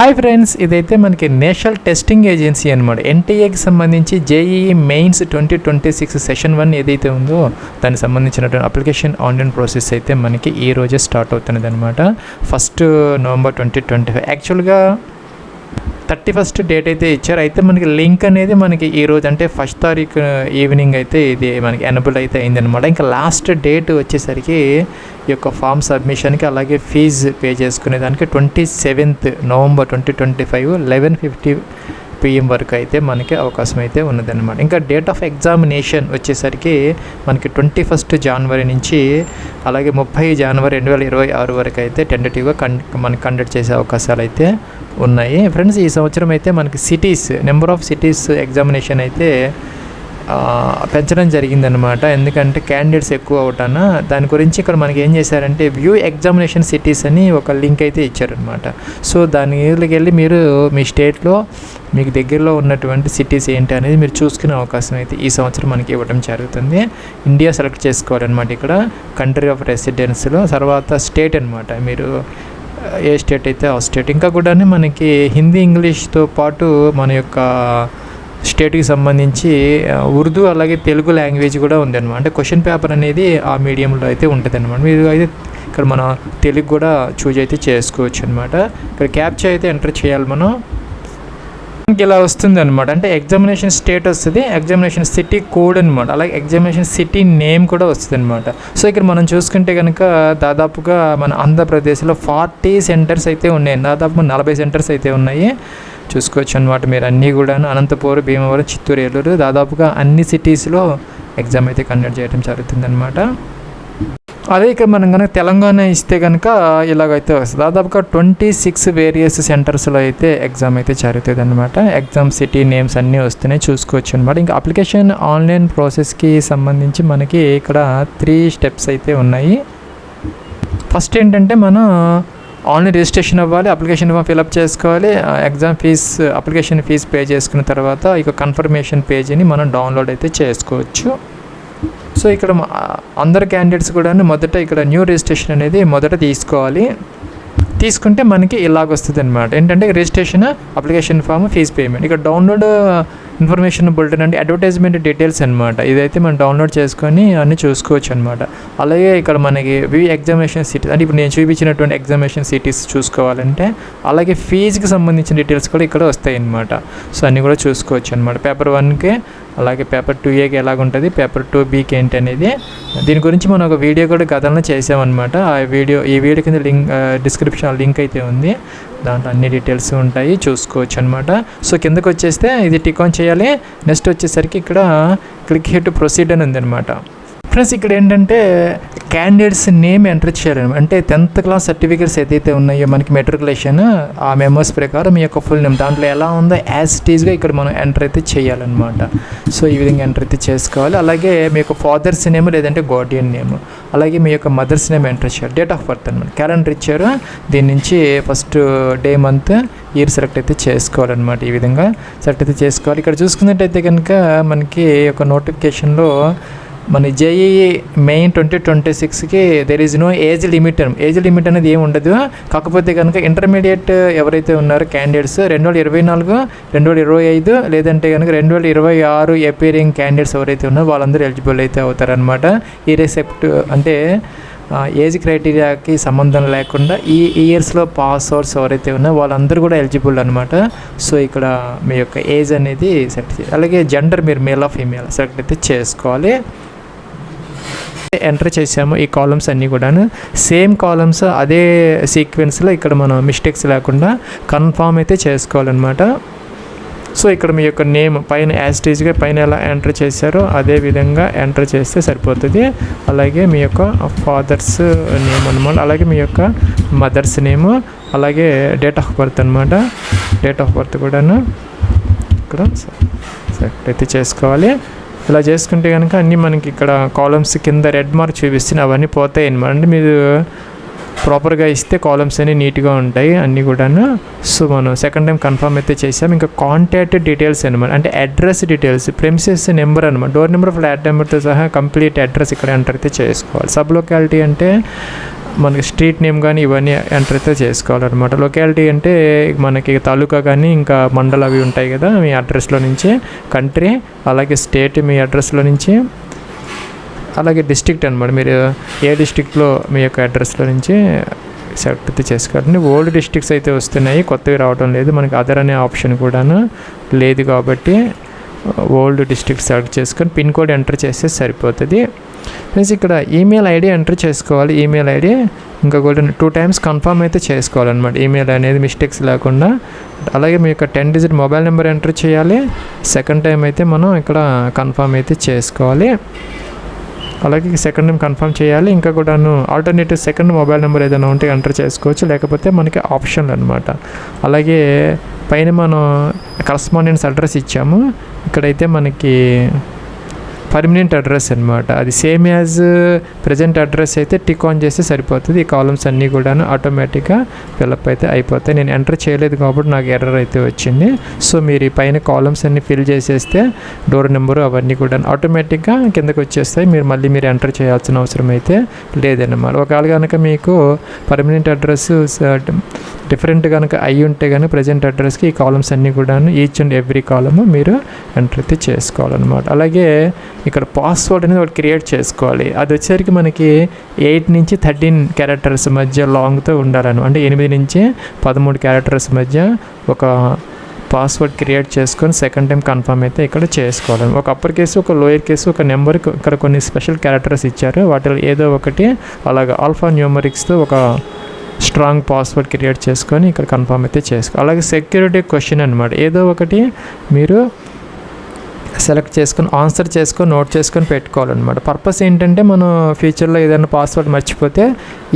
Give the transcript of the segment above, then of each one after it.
Hi friends, ఇదైతే మనకి national testing agency అనమాట. ఎన్టీఏకి సంబంధించి జేఈఈ మెయిన్స్ 2026 సెషన్ 1 ఏదైతే ఉందో దానికి సంబంధించినటువంటి అప్లికేషన్ ఆన్లైన్ ప్రాసెస్ అయితే మనకి ఈ రోజే స్టార్ట్ అవుతున్నది అనమాట. 1 నవంబర్ 2025. యాక్చువల్గా 31st డేట్ అయితే ఇచ్చారు. అయితే మనకి లింక్ అనేది మనకి ఈరోజు అంటే 1st తారీఖు ఈవినింగ్ అయితే ఇది మనకి ఎనబుల్ అయితే అయిందనమాట. ఇంకా లాస్ట్ డేట్ వచ్చేసరికి ఈ యొక్క ఫామ్ సబ్మిషన్కి అలాగే ఫీజు పే చేసుకునే దానికి 27th నవంబర్ 2025 11:50 PM వరకు అయితే మనకి అవకాశం అయితే ఉన్నదన్నమాట. ఇంకా డేట్ ఆఫ్ ఎగ్జామినేషన్ వచ్చేసరికి మనకి 21st జనవరి నుంచి అలాగే 30 జనవరి 2026 వరకు అయితే టెంటేటివ్గా మనకి కండక్ట్ చేసే అవకాశాలు అయితే ఉన్నాయి. ఫ్రెండ్స్, ఈ సంవత్సరం అయితే మనకి నెంబర్ ఆఫ్ సిటీస్ ఎగ్జామినేషన్ అయితే పెంచడం జరిగిందనమాట. ఎందుకంటే క్యాండిడేట్స్ ఎక్కువ అవటాన దాని గురించి ఇక్కడ మనకి ఏం చేశారంటే వ్యూ ఎగ్జామినేషన్ సిటీస్ అని ఒక లింక్ అయితే ఇచ్చారనమాట. సో దానికి వెళ్ళి మీరు మీ స్టేట్లో మీకు దగ్గరలో ఉన్నటువంటి సిటీస్ ఏంటి అనేది మీరు చూసుకునే అవకాశం అయితే ఈ సంవత్సరం మనకి ఇవ్వడం జరుగుతుంది. ఇండియా సెలెక్ట్ చేసుకోవాలన్నమాట. ఇక్కడ కంట్రీ ఆఫ్ రెసిడెన్స్లో తర్వాత స్టేట్ అనమాట. మీరు ఏ స్టేట్ అయితే ఆ స్టేట్. ఇంకా కూడా మనకి హిందీ ఇంగ్లీష్తో పాటు మన యొక్క స్టేట్కి సంబంధించి ఉర్దూ అలాగే తెలుగు లాంగ్వేజ్ కూడా ఉందన్నమాట. అంటే క్వశ్చన్ పేపర్ అనేది ఆ మీడియంలో అయితే ఉంటుంది అనమాట. మీరు అయితే ఇక్కడ మన తెలుగు కూడా చూజ్ అయితే చేసుకోవచ్చు అనమాట. ఇక్కడ క్యాప్చా అయితే ఎంటర్ చేయాలి మనం. ఇలా వస్తుంది అనమాట. అంటే ఎగ్జామినేషన్ స్టేట్ వస్తుంది, ఎగ్జామినేషన్ సిటీ కోడ్ అనమాట, అలాగే ఎగ్జామినేషన్ సిటీ నేమ్ కూడా వస్తుంది అనమాట. సో ఇక్కడ మనం చూసుకుంటే కనుక దాదాపుగా మన ఆంధ్రప్రదేశ్లో 40 సెంటర్స్ అయితే ఉన్నాయి. దాదాపు 40 సెంటర్స్ అయితే ఉన్నాయి. చూసుకోవచ్చు అనమాట మీరు అన్నీ కూడా. అనంతపురం, భీమవరం, చిత్తూరు, ఏలూరు దాదాపుగా అన్ని సిటీస్లో ఎగ్జామ్ అయితే కండక్ట్ చేయడం జరుగుతుంది అనమాట. అదే ఇక్కడ మనం కనుక తెలంగాణ ఇస్తే కనుక ఇలాగైతే వస్తుంది. దాదాపుగా 26 వేరియస్ సెంటర్స్లో అయితే ఎగ్జామ్ అయితే జరుగుతుంది అనమాట. ఎగ్జామ్ సిటీ నేమ్స్ అన్నీ వస్తున్నాయి, చూసుకోవచ్చు అనమాట. ఇంకా అప్లికేషన్ ఆన్లైన్ ప్రాసెస్కి సంబంధించి మనకి ఇక్కడ 3 స్టెప్స్ అయితే ఉన్నాయి. ఫస్ట్ ఏంటంటే మనం ఆన్లైన్ రిజిస్ట్రేషన్ అవ్వాలి, అప్లికేషన్ ఫామ్ ఫిలప్ చేసుకోవాలి, అప్లికేషన్ ఫీజు పే చేసుకున్న తర్వాత ఇక కన్ఫర్మేషన్ పేజీని మనం డౌన్లోడ్ అయితే చేసుకోవచ్చు. సో ఇక్కడ అందరు క్యాండిడేట్స్ కూడా మొదట ఇక్కడ న్యూ రిజిస్ట్రేషన్ అనేది మొదట తీసుకోవాలి. తీసుకుంటే మనకి ఇలాగ వస్తుంది అనమాట. ఏంటంటే registration, application form, fee payment. ఇక్కడ డౌన్లోడ్ ఇన్ఫర్మేషన్ బులెటిన్ అంటే అడ్వర్టైజ్మెంట్ డీటెయిల్స్ అనమాట. ఇదైతే మనం డౌన్లోడ్ చేసుకొని అన్నీ చూసుకోవచ్చు అనమాట. అలాగే ఇక్కడ మనకి వ్యూ ఎగ్జామినేషన్ సిటీస్ అంటే ఇప్పుడు నేను చూపించినటువంటి ఎగ్జామినేషన్ సిటీస్ చూసుకోవాలంటే అలాగే ఫీజుకి సంబంధించిన డీటెయిల్స్ కూడా ఇక్కడ వస్తాయి అన్నమాట. సో అన్నీ కూడా చూసుకోవచ్చు అనమాట. పేపర్ 1కి అలాగే పేపర్ 2Aకి ఎలాగుంటుంది, పేపర్ 2Bకి ఏంటి అనేది దీని గురించి మనం ఒక వీడియో కూడా గతంలో చేసామన్నమాట. ఈ వీడియో కింద డిస్క్రిప్షన్ లింక్ అయితే ఉంది. దాంట్లో అన్ని డీటెయిల్స్ ఉంటాయి, చూసుకోవచ్చు అనమాట. సో కిందకు వచ్చేస్తే ఇది టిక్ ఆన్ చేయాలి. నెక్స్ట్ వచ్చేసరికి ఇక్కడ క్లిక్ హియర్ టు ప్రొసీడ్ అని ఉందన్నమాట. ఫ్రెండ్స్, ఇక్కడ ఏంటంటే క్యాండిడేట్స్ నేమ్ ఎంటర్ చేయాలన్నమాట. అంటే 10th క్లాస్ సర్టిఫికేట్స్ ఏదైతే ఉన్నాయో మనకి మెట్రికులేషన్ ఆ మెమోస్ ప్రకారం మీ యొక్క ఫుల్ నేమ్ దాంట్లో ఎలా ఉందో యాజ్ ఇట్ ఈజ్గా ఇక్కడ మనం ఎంటర్ అయితే చేయాలన్నమాట. సో ఈ విధంగా ఎంటర్ అయితే చేసుకోవాలి. అలాగే మీ యొక్క ఫాదర్స్ నేమ్ లేదంటే గార్డియన్ నేమ్, అలాగే మీ యొక్క మదర్స్ నేమ్ ఎంటర్ చేయాలి. డేట్ ఆఫ్ బర్త్ అనమాట. క్యాలెండర్ ఇచ్చారు, దీని నుంచి first day, month, year select అయితే చేసుకోవాలన్నమాట. ఈ విధంగా సెలెక్ట్ అయితే చేసుకోవాలి. ఇక్కడ చూసుకున్నట్టయితే కనుక మనకి ఒక నోటిఫికేషన్లో మన జేఈఈ మెయిన్ 2026కి there is no age limit అనేది ఏమి ఉండదు. కాకపోతే కనుక ఇంటర్మీడియట్ ఎవరైతే ఉన్నారో క్యాండిడేట్స్ 2024, 2025 లేదంటే కనుక 2026 అపీరింగ్ క్యాండిడేట్స్ ఎవరైతే ఉన్నారో వాళ్ళందరూ ఎలిజిబుల్ అయితే అవుతారనమాట. ఈ రెసెప్ట్ అంటే ఏజ్ క్రైటీరియాకి సంబంధం లేకుండా ఈ ఇయర్స్లో పాస్ అవుట్స్ ఎవరైతే ఉన్నారో వాళ్ళందరూ కూడా ఎలిజిబుల్ అనమాట. సో ఇక్కడ మీ యొక్క ఏజ్ అనేది సెలెక్ట్ చేయాలి. అలాగే జెండర్ మీరు మేల్ ఆర్ ఫీమేల్ సెలెక్ట్ అయితే చేసుకోవాలి. ఎంటర్ చేసాము. ఈ కాలమ్స్ అన్నీ కూడా సేమ్ కాలమ్స్ అదే సీక్వెన్స్లో ఇక్కడ మనం మిస్టేక్స్ లేకుండా కన్ఫామ్ అయితే చేసుకోవాలన్నమాట. సో ఇక్కడ మీ యొక్క నేమ్ పైన యాస్టేజ్గా పైన ఎలా ఎంటర్ చేశారో అదే విధంగా ఎంటర్ చేస్తే సరిపోతుంది. అలాగే మీ యొక్క ఫాదర్స్ నేమ్ అనమాట, అలాగే మీ యొక్క మదర్స్ నేమ్, అలాగే డేట్ ఆఫ్ బర్త్ అనమాట. డేట్ ఆఫ్ బర్త్ కూడాను ఇక్కడ సెలెక్ట్ అయితే చేసుకోవాలి. ఇలా చేసుకుంటే కనుక అన్నీ మనకి ఇక్కడ కాలమ్స్ కింద రెడ్ మార్క్ చూపిస్తున్నాయి, అవన్నీ పోతాయి అనమాట. అంటే మీరు ప్రాపర్గా ఇస్తే కాలమ్స్ అన్నీ నీట్గా ఉంటాయి అన్నీ కూడాను. సో మనం సెకండ్ టైం కన్ఫర్మ్ అయితే చేసాం. ఇంకా కాంటాక్ట్ డీటెయిల్స్ అనమాట. అంటే అడ్రస్ డీటెయిల్స్, ప్రెమిసెస్ నెంబర్ అనమాట, డోర్ నెంబర్, ఫ్లాట్ నెంబర్తో సహా కంప్లీట్ అడ్రస్ ఇక్కడ ఎంటర్ అయితే చేసుకోవాలి. సబ్ లొకాలిటీ అంటే మనకి స్ట్రీట్ నేమ్ కానీ ఇవన్నీ ఎంటర్ అయితే చేసుకోవాలన్నమాట. లొకాలిటీ అంటే మనకి తాలూకా కానీ ఇంకా మండలం అవి ఉంటాయి కదా, మీ అడ్రస్లో నుంచి. కంట్రీ, అలాగే స్టేట్ మీ అడ్రస్లో నుంచి, అలాగే డిస్ట్రిక్ట్ అనమాట, మీరు ఏ డిస్ట్రిక్ట్లో మీ యొక్క అడ్రస్లో నుంచి సెలెక్ట్ అయితే చేసుకోవాలండి. ఓల్డ్ డిస్ట్రిక్ట్స్ అయితే వస్తున్నాయి, కొత్తవి రావడం లేదు. మనకి అదర్ అనే ఆప్షన్ కూడాను లేదు కాబట్టి ఓల్డ్ డిస్ట్రిక్ట్ సెలెక్ట్ చేసుకొని పిన్ కోడ్ ఎంటర్ చేస్తే సరిపోతుంది. ప్లస్ ఇక్కడ ఈమెయిల్ ఐడి ఎంటర్ చేసుకోవాలి. ఈమెయిల్ ఐడి ఇంకా కూడా 2 times కన్ఫర్మ్ అయితే చేసుకోవాలన్నమాట, ఈమెయిల్ అనేది మిస్టేక్స్ లేకుండా. అలాగే మీ యొక్క 10 digit మొబైల్ నెంబర్ ఎంటర్ చేయాలి. సెకండ్ టైం అయితే మనం ఇక్కడ కన్ఫర్మ్ అయితే చేసుకోవాలి. అలాగే సెకండ్ టైం కన్ఫర్మ్ చేయాలి. ఇంకా కూడాను ఆల్టర్నేటివ్ సెకండ్ మొబైల్ నెంబర్ ఏదైనా ఉంటే ఎంటర్ చేసుకోవచ్చు, లేకపోతే మనకి ఆప్షన్లు అనమాట. అలాగే పైన మనం కరస్పాండెన్స్ అడ్రస్ ఇచ్చాము, ఇక్కడైతే మనకి పర్మనెంట్ అడ్రస్ అనమాట, అది సేమ్ యాజ్ ప్రజెంట్ అడ్రస్ అయితే టిక్ ఆన్ చేస్తే సరిపోతుంది. ఈ కాలమ్స్ అన్నీ కూడా ఆటోమేటిక్గా ఫిల్అప్ అయితే అయిపోతాయి. నేను ఎంటర్ చేయలేదు కాబట్టి నాకు ఎర్రర్ అయితే వచ్చింది. సో మీరు ఈ పైన కాలమ్స్ అన్నీ ఫిల్ చేసేస్తే డోర్ నెంబరు అవన్నీ కూడా ఆటోమేటిక్గా కిందకి వచ్చేస్తాయి. మీరు ఎంటర్ చేయాల్సిన అవసరం అయితే లేదన్నమాట. ఒకవేళ కనుక మీకు పర్మనెంట్ అడ్రస్ డిఫరెంట్ కనుక అయ్యి ఉంటే కనుక ప్రజెంట్ అడ్రస్కి ఈ కాలమ్స్ అన్నీ కూడా ఈచ్ అండ్ ఎవ్రీ కాలము మీరు ఎంటర్ అయితే చేసుకోవాలన్నమాట. అలాగే ఇక్కడ పాస్వర్డ్ అనేది ఒకటి క్రియేట్ చేసుకోవాలి. అది వచ్చేసరికి మనకి 8 నుంచి 13 క్యారెక్టర్స్ మధ్య లాంగ్తో ఉండాలను, అంటే 8 నుంచి 13 క్యారెక్టర్స్ మధ్య ఒక పాస్వర్డ్ క్రియేట్ చేసుకొని సెకండ్ టైం కన్ఫర్మ్ అయితే ఇక్కడ చేసుకోవాలి. ఒక అప్పర్ కేసు, ఒక లోయర్ కేసు, ఒక నెంబర్, ఇక్కడ కొన్ని స్పెషల్ క్యారెక్టర్స్ ఇచ్చారు, వాటిలో ఏదో ఒకటి అలాగే ఆల్ఫా న్యూమరిక్స్తో ఒక స్ట్రాంగ్ పాస్వర్డ్ క్రియేట్ చేసుకొని ఇక్కడ కన్ఫర్మ్ అయితే చేసుకోవాలి. అలాగే సెక్యూరిటీ క్వశ్చన్ అనమాట, ఏదో ఒకటి మీరు సెలెక్ట్ చేసుకొని ఆన్సర్ చేసుకొని నోట్ చేసుకొని పెట్టుకోవాలన్నమాట. పర్పస్ ఏంటంటే మనం ఫ్యూచర్లో ఏదైనా పాస్వర్డ్ మర్చిపోతే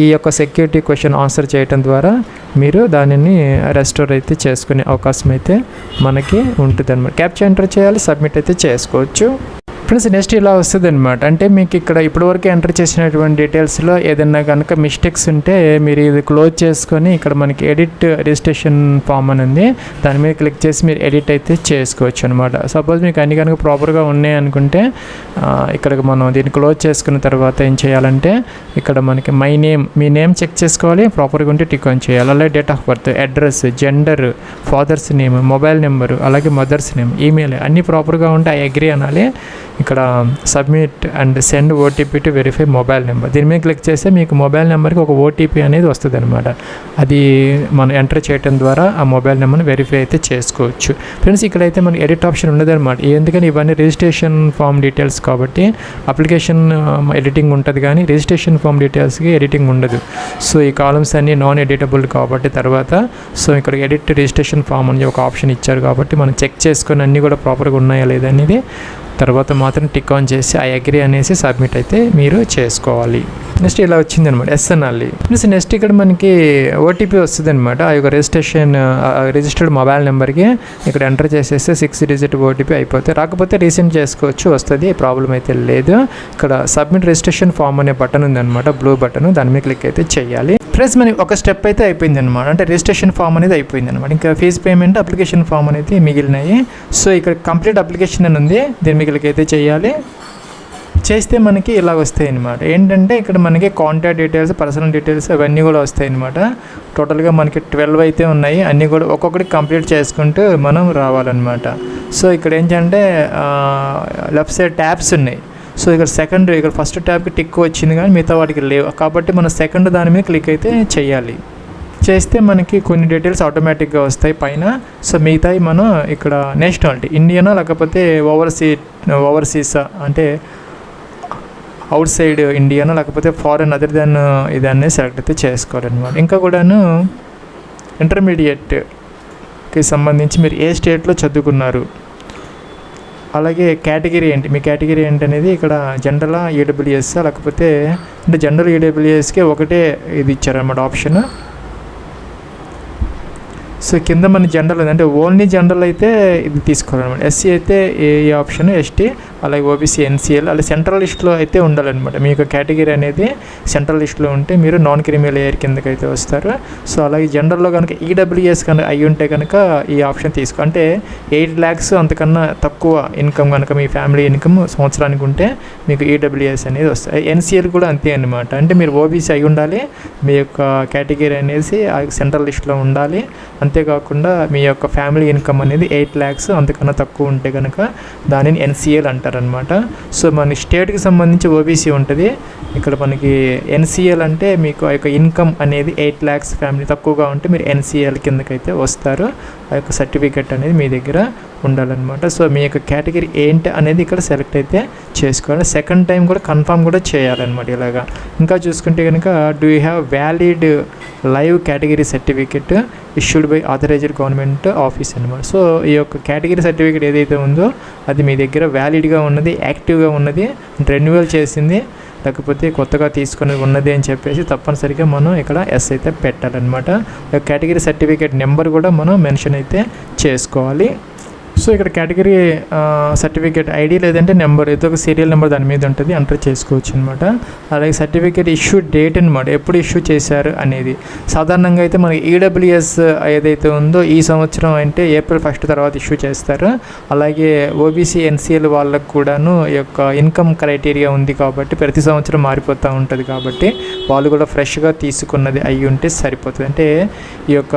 ఈ యొక్క సెక్యూరిటీ క్వశ్చన్ ఆన్సర్ చేయడం ద్వారా మీరు దానిని రెస్టోర్ అయితే చేసుకునే అవకాశం అయితే మనకి ఉంటుంది అనమాట. క్యాప్చా ఎంటర్ చేయాలి, సబ్మిట్ అయితే చేసుకోవచ్చు. ఫ్రెండ్స్ నెక్స్ట్ ఇలా వస్తుంది అనమాట, అంటే మీకు ఇక్కడ ఇప్పటివరకు ఎంటర్ చేసినటువంటి డీటెయిల్స్లో ఏదైనా కనుక మిస్టేక్స్ ఉంటే మీరు ఇది క్లోజ్ చేసుకొని ఇక్కడ మనకి ఎడిట్ రిజిస్ట్రేషన్ ఫామ్ అని ఉంది, దాని మీద క్లిక్ చేసి మీరు ఎడిట్ అయితే చేసుకోవచ్చు అనమాట. సపోజ్ మీకు అన్ని కనుక ప్రాపర్గా ఉన్నాయి అనుకుంటే ఇక్కడ మనం దీన్ని క్లోజ్ చేసుకున్న తర్వాత ఏం చేయాలంటే ఇక్కడ మనకి మై నేమ్, మీ నేమ్ చెక్ చేసుకోవాలి, ప్రాపర్గా ఉంటే టిక్ ఆన్ చేయాలి. అలాగే date of birth, address, gender, father's name, mobile number, అలాగే మదర్స్ నేమ్, ఈమెయిల్ అన్నీ ప్రాపర్గా ఉంటే ఐ అగ్రీ అనాలి. ఇక్కడ submit and send OTP to verify mobile number, దీని మీద క్లిక్ చేస్తే మీకు మొబైల్ నెంబర్కి ఒక ఓటీపీ అనేది వస్తుంది అనమాట. అది మనం ఎంటర్ చేయడం ద్వారా ఆ మొబైల్ నెంబర్ని వెరిఫై అయితే చేసుకోవచ్చు. ఫ్రెండ్స్ ఇక్కడైతే మనకి ఎడిట్ ఆప్షన్ ఉండదు అనమాట, ఎందుకని ఇవన్నీ రిజిస్ట్రేషన్ ఫామ్ డీటెయిల్స్ కాబట్టి అప్లికేషన్ ఎడిటింగ్ ఉంటుంది కానీ రిజిస్ట్రేషన్ ఫామ్ డీటెయిల్స్కి ఎడిటింగ్ ఉండదు. సో ఈ కాలమ్స్ అన్నీ నాన్ ఎడిటబుల్ కాబట్టి తర్వాత సో ఇక్కడ ఎడిట్ రిజిస్ట్రేషన్ ఫామ్ అని ఒక ఆప్షన్ ఇచ్చారు కాబట్టి మనం చెక్ చేసుకొని అన్నీ కూడా ప్రాపర్గా ఉన్నాయా లేదా అనేది తర్వాత మాత్రం టిక్ ఆన్ చేసి ఐ అగ్రీ అనేసి సబ్మిట్ అయితే మీరు చేసుకోవాలి. నెక్స్ట్ ఇలా వచ్చింది అనమాట, ఎస్ అనాలి. ప్లస్ నెక్స్ట్ ఇక్కడ మనకి ఓటీపీ వస్తుంది అనమాట, ఆ యొక్క రిజిస్టర్డ్ మొబైల్ నెంబర్కి ఇక్కడ ఎంటర్ చేసేస్తే 6 digit ఓటీపీ అయిపోతే, రాకపోతే రీసెంట్ చేసుకోవచ్చు, వస్తుంది, ప్రాబ్లం అయితే లేదు. ఇక్కడ సబ్మిట్ రిజిస్ట్రేషన్ ఫామ్ అనే బటన్ ఉంది అనమాట, బ్లూ బటన్, దాని మీద క్లిక్ అయితే చేయాలి. ఫ్రెండ్స్ మనకి ఒక స్టెప్ అయితే అయిపోయింది అనమాట, అంటే రిజిస్ట్రేషన్ ఫామ్ అనేది అయిపోయింది అనమాట. ఇంకా ఫీజ్ పేమెంట్, అప్లికేషన్ ఫామ్ అనేది మిగిలినాయి. సో ఇక్కడ కంప్లీట్ అప్లికేషన్ అని ఉంది, దీని మీద క్లిక్ అయితే చేయాలి. చేస్తే మనకి ఇలా వస్తాయి అన్నమాట. ఏంటంటే ఇక్కడ మనకి కాంటాక్ట్ డీటెయిల్స్, పర్సనల్ డీటెయిల్స్ అవన్నీ కూడా వస్తాయి అన్నమాట. టోటల్గా మనకి 12 అయితే ఉన్నాయి, అన్నీ కూడా ఒక్కొక్కటి కంప్లీట్ చేసుకుంటూ మనం రావాలన్నమాట. సో ఇక్కడ ఏంటంటే లెఫ్ట్ సైడ్ ట్యాబ్స్ ఉన్నాయి. సో ఇక్కడ ఫస్ట్ ట్యాబ్కి టిక్ వచ్చింది కానీ మిగతా వాటికి లేవు, కాబట్టి మనం సెకండ్ దాని మీద క్లిక్ అయితే చేయాలి. చేస్తే మనకి కొన్ని డీటెయిల్స్ ఆటోమేటిక్గా వస్తాయి పైన. సో మిగతాయి మనం ఇక్కడ నేషనాలిటీ ఇండియనా లేకపోతే ఓవర్సీసా అంటే అవుట్ సైడ్ ఇండియానా లేకపోతే ఫారెన్ అదర్ దెన్ ఇదన్నీ సెలెక్ట్ అయితే చేసుకోవాలన్నమాట. ఇంకా కూడాను ఇంటర్మీడియట్కి సంబంధించి మీరు ఏ స్టేట్లో చదువుకున్నారు, అలాగే కేటగిరీ ఏంటి, మీ కేటగిరీ ఏంటి అనేది ఇక్కడ జనరల్ ఈడబ్ల్యూఎస్ లేకపోతే అంటే జనరల్ ఈడబ్ల్యూఎస్కి ఒకటే ఇది ఇచ్చారన్నమాట ఆప్షన్. సో కింద మన జనరల్ అంటే ఓన్లీ జనరల్ అయితే ఇది తీసుకోవాలన్నమాట. ఎస్సీ అయితే ఏ ఆప్షన్, ఎస్టీ అలాగే ఓబీసీ ఎన్సీఎల్ అలా సెంట్రల్ లిస్ట్లో అయితే ఉండాలన్నమాట. మీ యొక్క కేటగిరీ అనేది సెంట్రల్ లిస్ట్లో ఉంటే మీరు నాన్ క్రిమీ లేయర్ కిందకి అయితే వస్తారు. సో అలాగే జనరల్లో కనుక ఈడబ్ల్యూఎస్ కనుక అయి ఉంటే కనుక ఈ ఆప్షన్ తీసుకో, అంటే 8 lakhs అంతకన్నా తక్కువ ఇన్కమ్ కనుక మీ ఫ్యామిలీ ఇన్కమ్ సంవత్సరానికి ఉంటే మీకు ఈడబ్ల్యూఎస్ అనేది వస్తుంది. ఎన్సీఎల్ కూడా అంతే అనమాట. అంటే మీరు ఓబీసీ అయి ఉండాలి, మీ యొక్క కేటగిరీ అనేసి సెంట్రల్ లిస్ట్లో ఉండాలి, అంతేకాకుండా మీ యొక్క ఫ్యామిలీ ఇన్కమ్ అనేది 8 lakhs అంతకన్నా తక్కువ ఉంటే కనుక దానిని ఎన్సీఎల్ అంటారనమాట. సో మన స్టేట్కి సంబంధించి ఓబీసీ ఉంటుంది, ఇక్కడ మనకి ఎన్సీఎల్ అంటే మీకు ఆ యొక్క ఇన్కమ్ అనేది 8 lakhs ఫ్యామిలీ తక్కువగా ఉంటే మీరు ఎన్సీఎల్ కిందకైతే వస్తారు. ఆ యొక్క సర్టిఫికెట్ అనేది మీ దగ్గర ఉండాలన్నమాట. సో మీ యొక్క కేటగిరీ ఏంటి అనేది ఇక్కడ సెలెక్ట్ అయితే చేసుకోవాలి. సెకండ్ టైం కూడా కన్ఫర్మ్ కూడా చేయాలన్నమాట ఇలాగా. ఇంకా చూసుకుంటే కనుక do you have valid live category certificate issued by authorised government office అనమాట. సో ఈ యొక్క కేటగిరీ సర్టిఫికేట్ ఏదైతే ఉందో అది మీ దగ్గర వ్యాలిడ్గా ఉన్నది, యాక్టివ్గా ఉన్నది, రెన్యువల్ చేసింది, లేకపోతే కొత్తగా తీసుకుని ఉన్నది అని చెప్పేసి తప్పనిసరిగా మనం ఇక్కడ ఎస్ అయితే పెట్టాలన్నమాట. కేటగిరీ సర్టిఫికేట్ నెంబర్ కూడా మనం మెన్షన్ అయితే చేసుకోవాలి. సో ఇక్కడ కేటగిరీ సర్టిఫికేట్ ఐడి లేదంటే నెంబర్ ఏదో ఒక సీరియల్ నెంబర్ దాని మీద ఉంటుంది, ఎంటర్ చేసుకోవచ్చు అనమాట. అలాగే సర్టిఫికేట్ ఇష్యూ డేట్ అనమాట, ఎప్పుడు ఇష్యూ చేశారు అనేది. సాధారణంగా అయితే మనకి ఈడబ్ల్యూఎస్ ఏదైతే ఉందో ఈ సంవత్సరం అంటే April 1 తర్వాత ఇష్యూ చేస్తారు. అలాగే ఓబీసీ ఎన్సీఎల్ వాళ్ళకు కూడాను ఈ యొక్క ఇన్కమ్ క్రైటీరియా ఉంది కాబట్టి ప్రతి సంవత్సరం మారిపోతూ ఉంటుంది కాబట్టి వాళ్ళు కూడా ఫ్రెష్గా తీసుకున్నది అయ్యి ఉంటే సరిపోతుంది. అంటే ఈ యొక్క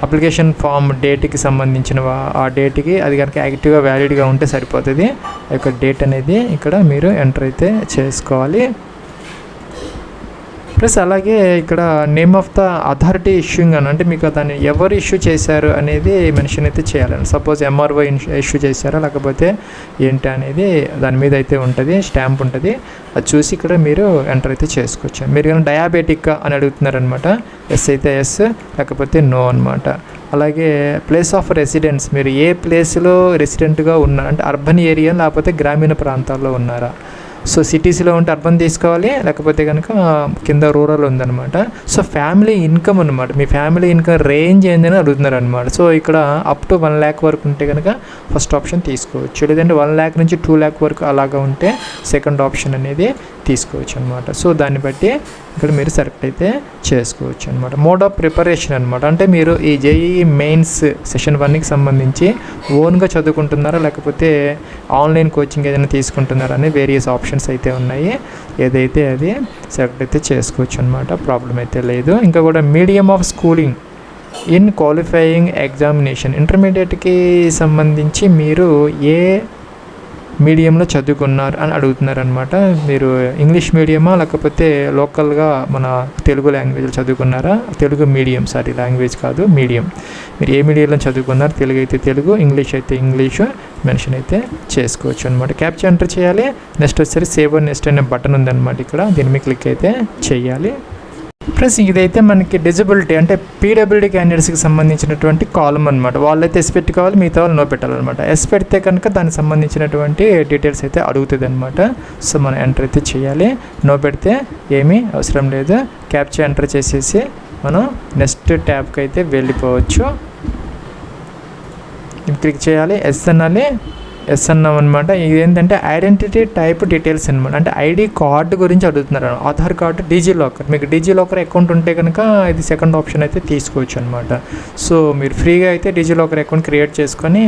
అప్లికేషన్ ఫామ్ డేట్కి సంబంధించిన ఆ డేట్కి అది కనుక యాక్టివ్గా వ్యాలిడ్గా ఉంటే సరిపోతుంది. ఆ యొక్క డేట్ అనేది ఇక్కడ మీరు ఎంటర్ అయితే చేసుకోవాలి. ప్లస్ అలాగే ఇక్కడ name of the authority issuing అని, అంటే మీకు దాన్ని ఎవరు ఇష్యూ చేశారు అనేది మెన్షన్ అయితే చేయాలండి. సపోజ్ ఎంఆర్ఓ ఇష్యూ చేశారా లేకపోతే ఏంటి అనేది దాని మీద అయితే ఉంటుంది, స్టాంప్ ఉంటుంది, అది చూసి ఇక్కడ మీరు ఎంటర్ అయితే చేసుకోవచ్చు. మీరు కానీ డయాబెటిక్ అని అడుగుతున్నారనమాట, ఎస్ అయితే ఎస్ లేకపోతే నో అనమాట. అలాగే ప్లేస్ ఆఫ్ రెసిడెన్స్, మీరు ఏ ప్లేస్లో రెసిడెంట్గా ఉన్నారు, అంటే అర్బన్ ఏరియా లేకపోతే గ్రామీణ ప్రాంతాల్లో ఉన్నారా. సో సిటీస్లో ఉంటే అర్బన్ తీసుకోవాలి, లేకపోతే కనుక కింద రూరల్ ఉందన్నమాట. సో ఫ్యామిలీ ఇన్కమ్ అనమాట, మీ ఫ్యామిలీ ఇన్కమ్ రేంజ్ ఏందని అడుగుతున్నారు అనమాట. సో ఇక్కడ అప్ టు 1 lakh వరకు ఉంటే కనుక ఫస్ట్ ఆప్షన్ తీసుకోవచ్చు, లేదంటే 1 lakh నుంచి 2 lakh వరకు అలాగా ఉంటే సెకండ్ ఆప్షన్ అనేది తీసుకోవచ్చు అనమాట. సో దాన్ని బట్టి ఇక్కడ మీరు సెలెక్ట్ అయితే చేసుకోవచ్చు అనమాట. మోడ్ ఆఫ్ ప్రిపరేషన్ అనమాట, అంటే మీరు ఈ జేఈఈ మెయిన్స్ సెషన్ 1కి సంబంధించి ఓన్గా చదువుకుంటున్నారా లేకపోతే ఆన్లైన్ కోచింగ్ ఏదైనా తీసుకుంటున్నారా అనే వేరియస్ ఆప్షన్స్ అయితే ఉన్నాయి. ఏదైతే అది సెలెక్ట్ అయితే చేసుకోవచ్చు అనమాట, ప్రాబ్లం అయితే లేదు. ఇంకా కూడా medium of schooling in qualifying examination, ఇంటర్మీడియట్కి సంబంధించి మీరు ఏ మీడియంలో చదువుకున్నారు అని అడుగుతున్నారు అనమాట. మీరు ఇంగ్లీష్ మీడియమా లేకపోతే లోకల్గా మన తెలుగు లాంగ్వేజ్లో చదువుకున్నారా, తెలుగు మీడియం, సారీ లాంగ్వేజ్ కాదు మీడియం, మీరు ఏ మీడియంలో చదువుకున్నారు, తెలుగు అయితే తెలుగు, ఇంగ్లీష్ అయితే ఇంగ్లీషు మెన్షన్ అయితే చేసుకోవచ్చు అనమాట. క్యాప్చా ఎంటర్ చేయాలి. నెక్స్ట్ వచ్చేసరికి సేవ్ అండ్ నెక్స్ట్ అనే బటన్ ఉందన్నమాట, ఇక్కడ దీని మీద క్లిక్ అయితే చేయాలి. ప్లస్ ఇదైతే మనకి డిజబిలిటీ అంటే పీడబ్ల్యూడీ క్యాండిడేట్స్కి సంబంధించినటువంటి కాలం అనమాట. వాళ్ళైతే ఎస్ పెట్టుకోవాలి, మిగతా వాళ్ళు నో పెట్టాలన్నమాట. ఎస్ పెడితే కనుక దానికి సంబంధించినటువంటి డీటెయిల్స్ అయితే అడుగుతుంది అనమాట. సో మనం ఎంటర్ అయితే చేయాలి. నో పెడితే ఏమీ అవసరం లేదు. క్యాప్చా ఎంటర్ చేసేసి మనం నెక్స్ట్ ట్యాబ్కి అయితే వెళ్ళిపోవచ్చు. క్లిక్ చేయాలి, ఎస్ అనాలి. ఎస్ అన్నాం అనమాట. ఇదేంటంటే ఐడెంటిటీ టైప్ డీటెయిల్స్ అనమాట, అంటే ఐడి కార్డు గురించి అడుగుతున్నారు. ఆధార్ కార్డు, డిజిలాకర్, మీకు డిజిలాకర్ అకౌంట్ ఉంటే కనుక ఇది సెకండ్ ఆప్షన్ అయితే తీసుకోవచ్చు అనమాట. సో మీరు ఫ్రీగా అయితే డిజిలాకర్ అకౌంట్ క్రియేట్ చేసుకొని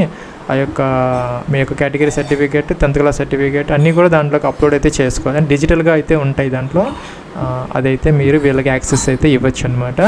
ఆ యొక్క మీ యొక్క category certificate, 10th class certificate అన్నీ కూడా దాంట్లోకి అప్లోడ్ అయితే చేసుకోవాలి. అంటే డిజిటల్గా అయితే ఉంటాయి దాంట్లో, అదైతే మీరు వీళ్ళకి యాక్సెస్ అయితే ఇవ్వచ్చు అనమాట.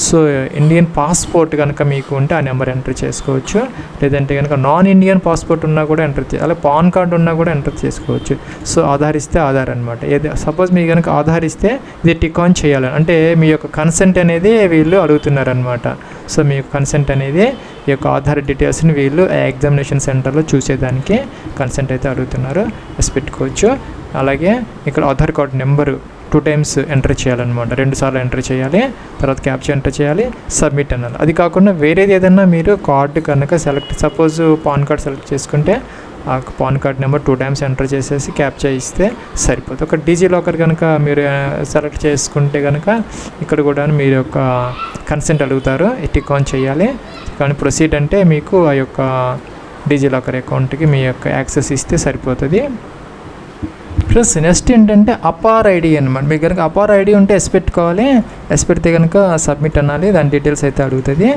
సో ఇండియన్ పాస్పోర్ట్ కనుక మీకు ఉంటే ఆ నెంబర్ ఎంటర్ చేసుకోవచ్చు, లేదంటే కనుక నాన్ ఇండియన్ పాస్పోర్ట్ ఉన్నా కూడా ఎంటర్ అలాగే పాన్ కార్డు ఉన్నా కూడా ఎంటర్ చేసుకోవచ్చు. సో ఆధార్ ఇస్తే ఆధార్ అనమాట. ఏది సపోజ్ మీకు కనుక ఆధార్ ఇస్తే ఇది టిక్ ఆన్ చేయాలి, అంటే మీ యొక్క కన్సెంట్ అనేది వీళ్ళు అడుగుతున్నారనమాట. సో మీ యొక్క కన్సెంట్ అనేది ఈ యొక్క ఆధార్ డీటెయిల్స్ని వీళ్ళు ఎగ్జామినేషన్ సెంటర్లో చూసేదానికి కన్సెంట్ అయితే అడుగుతున్నారు, ఎస్ పెట్టుకోవచ్చు. అలాగే ఇక్కడ Aadhaar card number 2 times enter చేయాలన్నమాట, 2 సార్లు ఎంటర్ చేయాలి. తర్వాత క్యాప్చా ఎంటర్ చేయాలి, సబ్మిట్ అనాలి. అది కాకుండా వేరేది ఏదన్నా మీరు కార్డు కనుక సపోజ్ పాన్ కార్డ్ సెలెక్ట్ చేసుకుంటే ఆ pan card number 2 times enter చేసేసి క్యాప్చా ఇస్తే సరిపోతుంది. ఒక డిజిలాకర్ కనుక మీరు సెలెక్ట్ చేసుకుంటే కనుక ఇక్కడ కూడా మీరు యొక్క కన్సెంట్ అడుగుతారు, టిక్ ఆన్ చేయాలి. కానీ ప్రొసీడ్ అంటే మీకు ఆ యొక్క డిజిలాకర్ అకౌంట్కి మీ యొక్క యాక్సెస్ ఇస్తే సరిపోతుంది. ప్లస్ నెక్స్ట్ ఏంటంటే అపార్ ఐడి అనమాట. మీకు కనుక అపార్ ఐడి ఉంటే ఎస్ పెట్టుకోవాలి. ఎస్ పెడితే కనుక సబ్మిట్ అనాలి, దాని డీటెయిల్స్ అయితే అడుగుతుంది.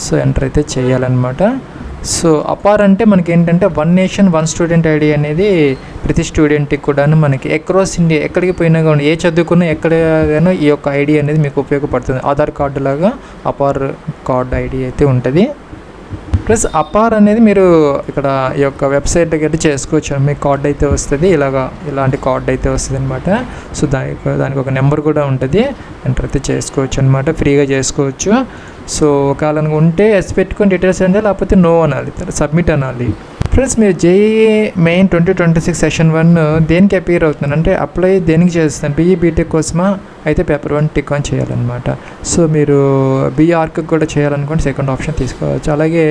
సో ఎంటర్ అయితే చేయాలన్నమాట. సో అపార్ అంటే మనకి ఏంటంటే one nation one student ID అనేది ప్రతి స్టూడెంట్కి కూడా మనకి అక్రాస్ ఇండియా ఎక్కడికి పోయినా కానీ ఏ చదువుకున్నా ఎక్కడైనా ఈ యొక్క ఐడి అనేది మీకు ఉపయోగపడుతుంది. ఆధార్ కార్డు లాగా అపార్ కార్డ్ ఐడి అయితే ఉంటుంది. ప్లస్ అపార్ అనేది మీరు ఇక్కడ ఈ యొక్క వెబ్సైట్కి అయితే చేసుకోవచ్చు. మీకు కార్డ్ అయితే వస్తుంది, ఇలాంటి కార్డ్ అయితే వస్తుంది అనమాట. సో దానికి ఒక నెంబర్ కూడా ఉంటుంది, ఎంటర్ అయితే చేసుకోవచ్చు అనమాట, ఫ్రీగా చేసుకోవచ్చు. సో ఒకవేళ ఉంటే ఎస్ పెట్టుకొని డీటెయిల్స్ అంటే, లేకపోతే నో అనాలి, సబ్మిట్ అనాలి. ఫ్రెండ్స్, మీరు జేఈఈ మెయిన్ 2026 సెషన్ 1 దేనికి అపియర్ అవుతున్నాను అంటే అప్లై దేనికి చేస్తాను, బీఈ బీటెక్ కోసమా అయితే పేపర్ 1 టిక్ ఆన్ చేయాలన్నమాట. సో మీరు బీఈ ఆర్క్ కూడా చేయాలనుకుంటే సెకండ్ ఆప్షన్ తీసుకోవచ్చు. అలాగే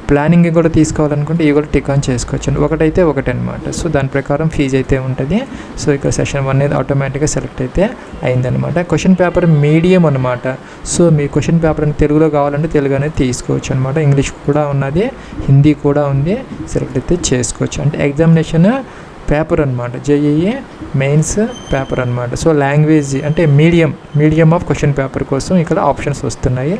ప్లానింగ్ కూడా తీసుకోవాలనుకుంటే ఇవి కూడా టిక్ ఆన్ చేసుకోవచ్చు. ఒకటైతే ఒకటి అనమాట. సో దాని ప్రకారం ఫీజు అయితే ఉంటుంది. సో ఇక్కడ సెషన్ 1 అనేది ఆటోమేటిక్గా సెలెక్ట్ అయితే అయిందనమాట. క్వశ్చన్ పేపర్ మీడియం అనమాట. సో మీ క్వశ్చన్ పేపర్ అని తెలుగులో కావాలంటే తెలుగు అనేది తీసుకోవచ్చు అనమాట. ఇంగ్లీష్ కూడా ఉన్నది, హిందీ కూడా ఉంది, సెలెక్ట్ అయితే చేసుకోవచ్చు. అంటే ఎగ్జామినేషన్ పేపర్ అనమాట, జేఈఈ మెయిన్స్ పేపర్ అనమాట. సో లాంగ్వేజ్ అంటే మీడియం ఆఫ్ క్వశ్చన్ పేపర్ కోసం ఇక్కడ ఆప్షన్స్ వస్తున్నాయి.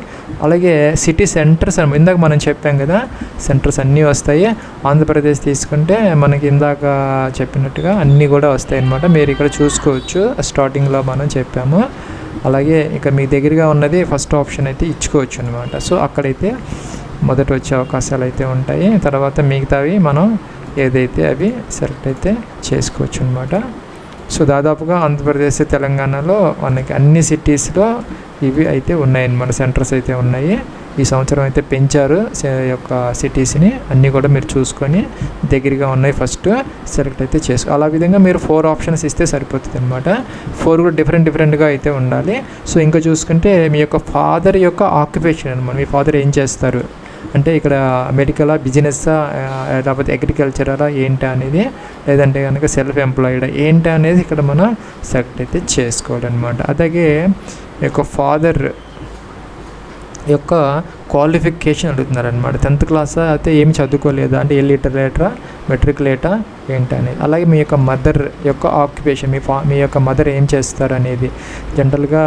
అలాగే సిటీ సెంటర్స్ ఇందాక మనం చెప్పాం కదా, సెంటర్స్ అన్నీ వస్తాయి. ఆంధ్రప్రదేశ్ తీసుకుంటే మనకి ఇందాక చెప్పినట్టుగా అన్నీ కూడా వస్తాయి అనమాట. మీరు ఇక్కడ చూసుకోవచ్చు, స్టార్టింగ్లో మనం చెప్పాము. అలాగే ఇక మీ దగ్గరగా ఉన్నది ఫస్ట్ ఆప్షన్ అయితే ఇచ్చుకోవచ్చు అనమాట. సో అక్కడైతే మొదట వచ్చే అవకాశాలు అయితే ఉంటాయి. తర్వాత మిగతావి మనం ఏదైతే అవి సెలెక్ట్ అయితే చేసుకోవచ్చు అనమాట. సో దాదాపుగా ఆంధ్రప్రదేశ్ తెలంగాణలో మనకి అన్ని సిటీస్లో ఇవి అయితే ఉన్నాయన్నమాట, సెంటర్స్ అయితే ఉన్నాయి. ఈ సంవత్సరం అయితే పెంచారు యొక్క సిటీస్ని, అన్నీ కూడా మీరు చూసుకొని దగ్గరగా ఉన్నాయి ఫస్ట్ సెలెక్ట్ అయితే అలా విధంగా మీరు 4 ఆప్షన్స్ ఇస్తే సరిపోతుంది అనమాట. 4 కూడా డిఫరెంట్గా అయితే ఉండాలి. సో ఇంకా చూసుకుంటే మీ యొక్క ఫాదర్ యొక్క ఆక్యుపేషన్ అనమాట, మీ ఫాదర్ ఏం చేస్తారు అంటే ఇక్కడ మెడికలా, బిజినెస్సా, లేకపోతే అగ్రికల్చరలా ఏంటి అనేది, లేదంటే కనుక సెల్ఫ్ ఎంప్లాయిడా ఏంటి అనేది ఇక్కడ మనం సెలెక్ట్ అయితే చేసుకోవాలన్నమాట. అలాగే ఈ యొక్క ఫాదర్ యొక్క క్వాలిఫికేషన్ అడుగుతున్నారనమాట. 10th క్లాసా అయితే ఏమి చదువుకోలేదా అంటే లిటరేటరా, మెట్రికులేటా ఏంటి అనేది. అలాగే మీ యొక్క మదర్ యొక్క ఆక్యుపేషన్, మీ యొక్క మదర్ ఏం చేస్తారు అనేది. జనరల్గా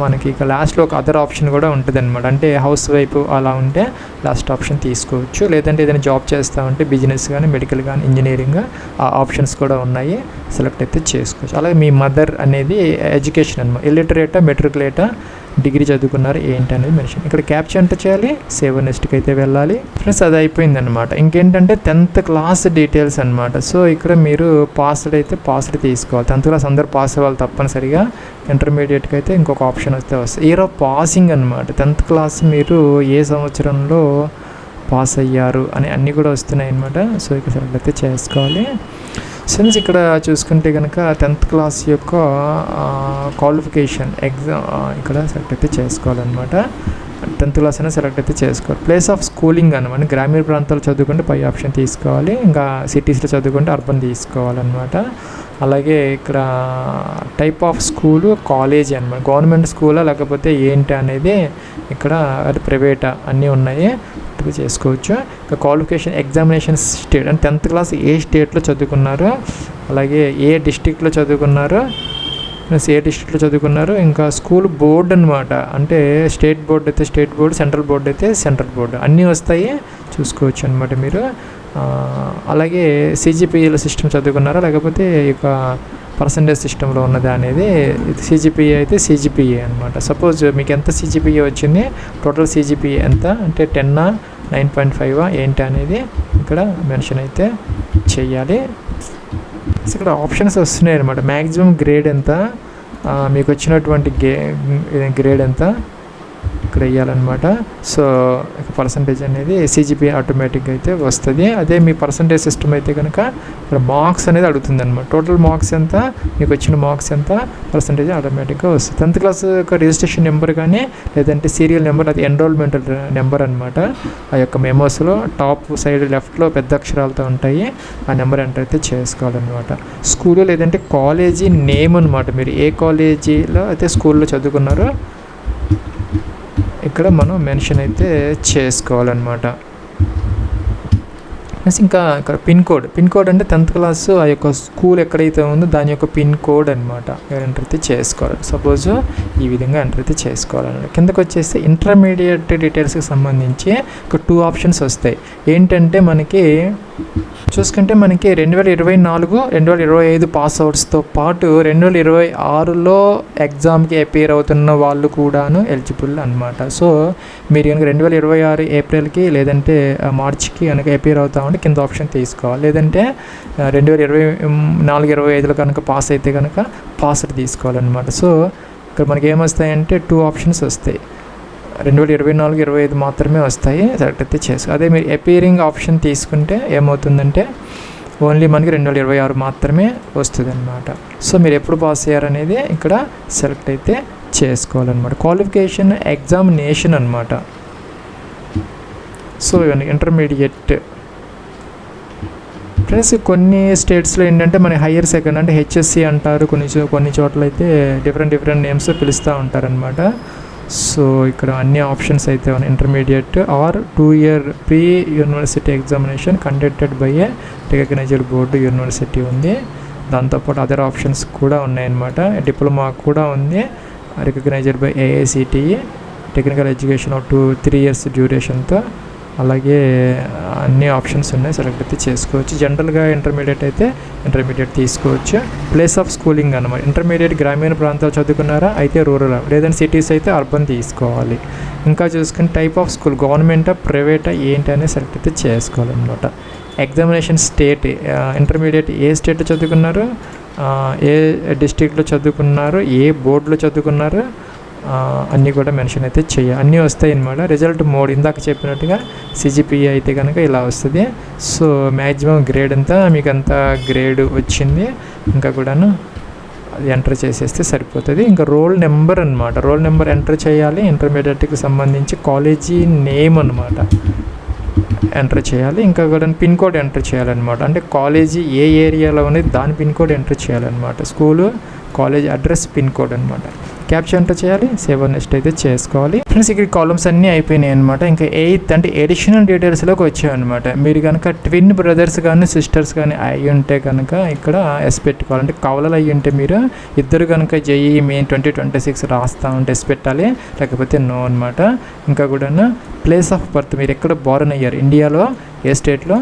మనకి ఇక లాస్ట్లో ఒక అదర్ ఆప్షన్ కూడా ఉంటుంది అనమాట. అంటే హౌస్ వైఫ్ అలా ఉంటే లాస్ట్ ఆప్షన్ తీసుకోవచ్చు. లేదంటే ఏదైనా జాబ్ చేస్తామంటే బిజినెస్ కానీ, మెడికల్ కానీ, ఇంజనీరింగ్ ఆ ఆప్షన్స్ కూడా ఉన్నాయి, సెలెక్ట్ అయితే చేసుకోవచ్చు. అలాగే మీ మదర్ అనేది ఎడ్యుకేషన్ అనమాట, ఇల్లిటరేటా, మెట్రికులేటా, డిగ్రీ చదువుకున్నారు ఏంటి అనేది మెన్షన్. ఇక్కడ క్యాప్చర్ ఎంత చేయాలి, సేవ్ నెక్స్ట్కి అయితే వెళ్ళాలి. ఫ్రెండ్స్ అది అయిపోయింది అనమాట. ఇంకేంటంటే 10th క్లాస్ డీటెయిల్స్ అనమాట. సో ఇక్కడ మీరు పాస్డ్ తీసుకోవాలి. 10th క్లాస్ అందరూ పాస్ అవ్వాలి తప్పనిసరిగా. ఇంటర్మీడియట్కి అయితే ఇంకొక ఆప్షన్ వస్తుంది, ఇయర్ ఆఫ్ పాసింగ్ అనమాట. 10th క్లాస్ మీరు ఏ సంవత్సరంలో పాస్ అయ్యారు అని అన్నీ కూడా వస్తున్నాయి అనమాట. సో ఇక్కడ సెలెక్ట్ అయితే చేసుకోవాలి. సిన్స్ ఇక్కడ చూసుకుంటే కనుక 10th క్లాస్ యొక్క క్వాలిఫికేషన్ ఎగ్జామ్ ఇక్కడ సెలెక్ట్ అయితే చేసుకోవాలన్నమాట. 10th క్లాస్ అయినా సెలెక్ట్ అయితే చేసుకోవాలి. ప్లేస్ ఆఫ్ స్కూలింగ్ అనమాట, గ్రామీణ ప్రాంతాలు చదువుకుంటే పై ఆప్షన్ తీసుకోవాలి, ఇంకా సిటీస్లో చదువుకుంటే అర్బన్ తీసుకోవాలన్నమాట. అలాగే ఇక్కడ టైప్ ఆఫ్ స్కూలు, కాలేజీ అనమాట, గవర్నమెంట్ స్కూలా లేకపోతే ఏంటి అనేది ఇక్కడ, అది ప్రైవేటా అన్నీ ఉన్నాయి, చేసుకోవచ్చు. ఇంకా క్వాలిఫికేషన్ ఎగ్జామినేషన్ స్టేట్ అంటే 10th క్లాస్ ఏ స్టేట్లో చదువుకున్నారు, అలాగే ఏ డిస్ట్రిక్ట్లో చదువుకున్నారు, ఇంకా స్కూల్ బోర్డు అనమాట. అంటే స్టేట్ బోర్డు అయితే స్టేట్ బోర్డు, సెంట్రల్ బోర్డు అయితే సెంట్రల్ బోర్డు అన్నీ వస్తాయి, చూసుకోవచ్చు అనమాట మీరు. అలాగే సిజిపిఏల సిస్టమ్ చదువుకున్నారా లేకపోతే ఇక పర్సంటేజ్ సిస్టంలో ఉన్నది అనేది. సిజిపిఏ అయితే సిజిపిఏ అనమాట. సపోజ్ మీకు ఎంత సిజిపిఏ వచ్చింది, టోటల్ సిజిపిఏ ఎంత అంటే 10 9.5 ఏంటి అనేది ఇక్కడ మెన్షన్ అయితే చేయాలి. ఇక్కడ ఆప్షన్స్ వస్తున్నాయి అనమాట. మ్యాక్సిమం గ్రేడ్ ఎంత, మీకు వచ్చినటువంటి గ్రేడ్ ఎంత ఇక్కడ వేయాలన్నమాట. సో పర్సంటేజ్ అనేది సిజిపి ఆటోమేటిక్గా అయితే వస్తుంది. అదే మీ పర్సంటేజ్ సిస్టమ్ అయితే కనుక ఇక్కడ మార్క్స్ అనేది అడుగుతుంది అనమాట. టోటల్ మార్క్స్ ఎంత, మీకు వచ్చిన మార్క్స్ ఎంత, పర్సంటేజ్ ఆటోమేటిక్గా వస్తుంది. 10th క్లాస్ యొక్క రిజిస్ట్రేషన్ నెంబర్ కానీ లేదంటే సీరియల్ నెంబర్, అది ఎన్రోల్మెంట్ నెంబర్ అనమాట. ఆ యొక్క మెమోస్లో టాప్ సైడ్ లెఫ్ట్లో పెద్ద అక్షరాలతో ఉంటాయి, ఆ నెంబర్ ఎంటర్ అయితే చేసుకోవాలన్నమాట. స్కూలు లేదంటే కాలేజీ నేమ్ అనమాట, మీరు ఏ కాలేజీలో అయితే స్కూల్లో చదువుకున్నారో ఇక్కడ మనం మెన్షన్ అయితే చేసుకోవాలన్నమాట. ఇంకా ఇక్కడ పిన్ కోడ్ అంటే 10th క్లాస్ ఆ యొక్క స్కూల్ ఎక్కడైతే ఉందో దాని యొక్క పిన్ కోడ్ అనమాట మీరు ఎంటర్ అయితే చేసుకోవాలి. సపోజ్ ఈ విధంగా ఎంటర్ అయితే చేసుకోవాలన్నమాట. కిందకు వచ్చేసి ఇంటర్మీడియట్ డీటెయిల్స్కి సంబంధించి ఒక 2 ఆప్షన్స్ వస్తాయి. ఏంటంటే మనకి చూసుకుంటే మనకి 2024, 2025 పాస్ అవుట్స్తో పాటు 2026లో ఎగ్జామ్కి అపేర్ అవుతున్న వాళ్ళు కూడాను ఎలిజిబుల్ అనమాట. సో మీరు కనుక 2026 ఏప్రిల్కి లేదంటే మార్చికి కనుక అపేర్ అవుతా ఉంటే కింద ఆప్షన్ తీసుకోవాలి. లేదంటే 2024, 2025లో కనుక పాస్ అయితే కనుక పాస్డ్ తీసుకోవాలన్నమాట. సో ఇక్కడ మనకి ఏమొస్తాయంటే 2 ఆప్షన్స్ వస్తాయి. 2024, 2025 మాత్రమే వస్తాయి. సెలెక్ట్ అయితే చేసుకో. అదే మీరు అపీరింగ్ ఆప్షన్ తీసుకుంటే ఏమవుతుందంటే ఓన్లీ మనకి 2026 మాత్రమే వస్తుంది అనమాట. సో మీరు ఎప్పుడు పాస్ అయ్యారనేది ఇక్కడ సెలెక్ట్ అయితే చేసుకోవాలన్నమాట. క్వాలిఫికేషన్ ఎగ్జామినేషన్ అనమాట. సో ఇవన్నీ ఇంటర్మీడియట్ ఫ్రెండ్స్. కొన్ని స్టేట్స్లో ఏంటంటే మన హయ్యర్ సెకండ్ అంటే హెచ్ఎస్సి అంటారు, కొన్ని చోట్ల అయితే డిఫరెంట్ నేమ్స్ పిలుస్తూ ఉంటారనమాట. సో ఇక్కడ అన్ని ఆప్షన్స్ అయితే ఉన్నాయి. Intermediate or 2 year pre university examination conducted by a recognised board university ఉంది. దాంతోపాటు అదర్ ఆప్షన్స్ కూడా ఉన్నాయన్నమాట. డిప్లొమా కూడా ఉంది, recognised by AICTE, technical education 2-3 years డ్యూరేషన్తో. అలాగే అన్ని ఆప్షన్స్ ఉన్నాయి, సెలెక్ట్ అయితే చేసుకోవచ్చు. జనరల్గా ఇంటర్మీడియట్ అయితే ఇంటర్మీడియట్ తీసుకోవచ్చు. ప్లేస్ ఆఫ్ స్కూలింగ్ అన్నమాట. ఇంటర్మీడియట్ గ్రామీణ ప్రాంతాలు చదువుకున్నారా అయితే రూరల్, లేదంటే సిటీస్ అయితే అర్బన్ తీసుకోవాలి. ఇంకా చూసుకుని టైప్ ఆఫ్ స్కూల్ గవర్నమెంటా ప్రైవేటా ఏంటి అనేది సెలెక్ట్ అయితే చేసుకోవాలన్నమాట. ఎగ్జామినేషన్ స్టేట్, ఇంటర్మీడియట్ ఏ స్టేట్లో చదువుకున్నారు, ఏ డిస్ట్రిక్ట్లో చదువుకున్నారు, ఏ బోర్డులో చదువుకున్నారు, అన్నీ కూడా మెన్షన్ అయితే చేయాలి. అన్నీ వస్తాయి అన్నమాట. రిజల్ట్ మోడ్ ఇందాక చెప్పినట్టుగా CGPA అయితే కనుక ఇలా వస్తుంది. సో మ్యాక్సిమం గ్రేడ్ అంతా మీకు అంత గ్రేడ్ వచ్చింది ఇంకా కూడాను అది ఎంటర్ చేసేస్తే సరిపోతుంది. ఇంకా రోల్ నెంబర్ అనమాట. రోల్ నెంబర్ ఎంటర్ చేయాలి. ఇంటర్మీడియట్కి సంబంధించి కాలేజీ నేమ్ అనమాట ఎంటర్ చేయాలి. ఇంకా కూడా పిన్ కోడ్ ఎంటర్ చేయాలన్నమాట. అంటే కాలేజీ ఏ ఏరియాలో ఉన్నది దాని పిన్ కోడ్ ఎంటర్ చేయాలన్నమాట. School college address pin code అనమాట. క్యాప్చర్ ఎంటర్ చేయాలి. సేవ్ నెక్స్ట్ అయితే చేసుకోవాలి. ఫ్రెండ్స్ ఇక్కడ కాలమ్స్ అన్నీ అయిపోయినాయి అనమాట. ఇంకా 8th అంటే ఎడిషనల్ డీటెయిల్స్లోకి వచ్చాయన్నమాట. మీరు కనుక ట్విన్ బ్రదర్స్ కానీ సిస్టర్స్ కానీ అయ్యి ఉంటే కనుక ఇక్కడ ఎస్ పెట్టుకోవాలి. అంటే కవలలు అయ్యి ఉంటే మీరు ఇద్దరు కనుక JEE మెయిన్ 2026 రాస్తా ఉంటే ఎస్ పెట్టాలి, లేకపోతే నో అనమాట. ఇంకా కూడా ప్లేస్ ఆఫ్ బర్త్ మీరు ఎక్కడ బోర్న్ అయ్యారు, ఇండియాలో ఏ స్టేట్లో